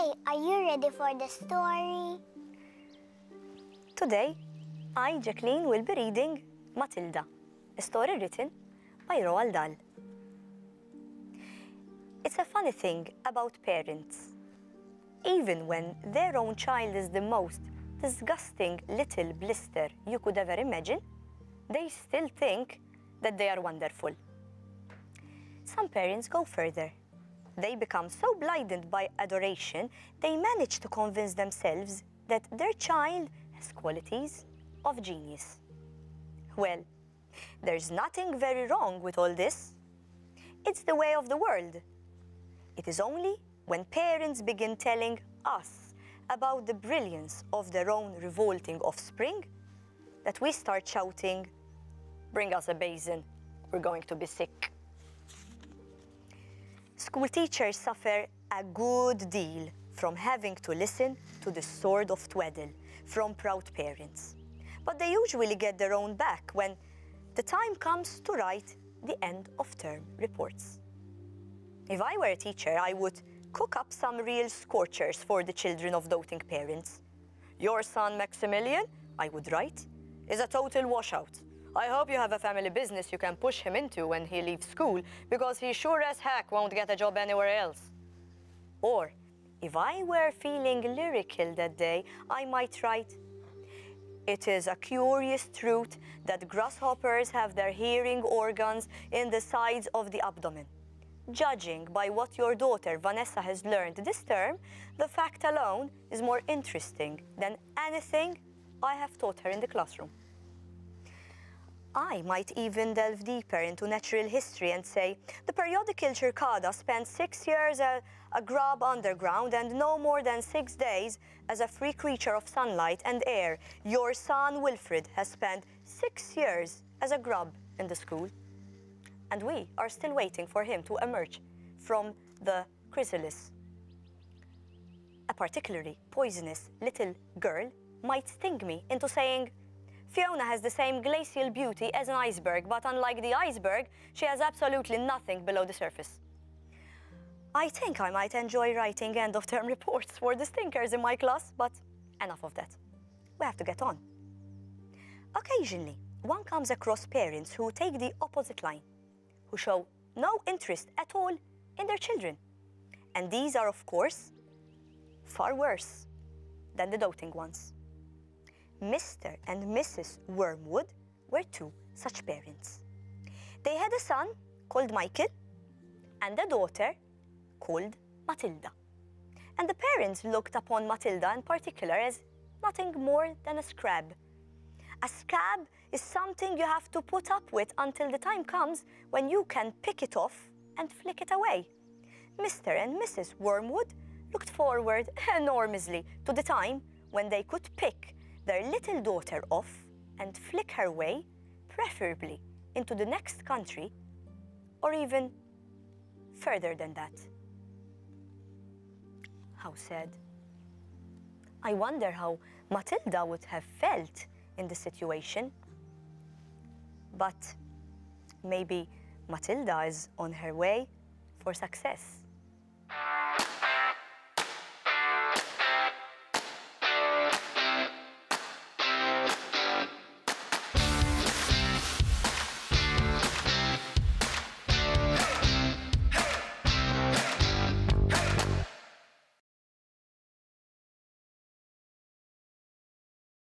Okay, are you ready for the story? Today, I, Jacqueline, will be reading Matilda, a story written by Roald Dahl. It's a funny thing about parents. Even when their own child is the most disgusting little blister you could ever imagine, they still think that they are wonderful. Some parents go further. They become so blinded by adoration, they manage to convince themselves that their child has qualities of genius. Well, there's nothing very wrong with all this. It's the way of the world. It is only when parents begin telling us about the brilliance of their own revolting offspring that we start shouting, "Bring us a basin, we're going to be sick." School teachers suffer a good deal from having to listen to the sword of twaddle from proud parents. But they usually get their own back when the time comes to write the end-of-term reports. If I were a teacher, I would cook up some real scorchers for the children of doting parents. "Your son, Maximilian," I would write, "is a total washout. I hope you have a family business you can push him into when he leaves school, because he sure as heck won't get a job anywhere else." Or, if I were feeling lyrical that day, I might write, "It is a curious truth that grasshoppers have their hearing organs in the sides of the abdomen. Judging by what your daughter Vanessa has learned this term, the fact alone is more interesting than anything I have taught her in the classroom." I might even delve deeper into natural history and say, "The periodical cicada spent 6 years as a grub underground and no more than 6 days as a free creature of sunlight and air. Your son Wilfred has spent 6 years as a grub in the school." And we are still waiting for him to emerge from the chrysalis. A particularly poisonous little girl might sting me into saying, "Fiona has the same glacial beauty as an iceberg, but unlike the iceberg, she has absolutely nothing below the surface." I think I might enjoy writing end-of-term reports for the stinkers in my class, but enough of that. We have to get on. Occasionally, one comes across parents who take the opposite line, who show no interest at all in their children. And these are, of course, far worse than the doting ones. Mr. and Mrs. Wormwood were two such parents. They had a son called Michael and a daughter called Matilda. And the parents looked upon Matilda in particular as nothing more than a scrab. A scab is something you have to put up with until the time comes when you can pick it off and flick it away. Mr. and Mrs. Wormwood looked forward enormously to the time when they could pick their little daughter off and flick her way, preferably into the next country, or even further than that. How sad. I wonder how Matilda would have felt in the situation. But maybe Matilda is on her way for success.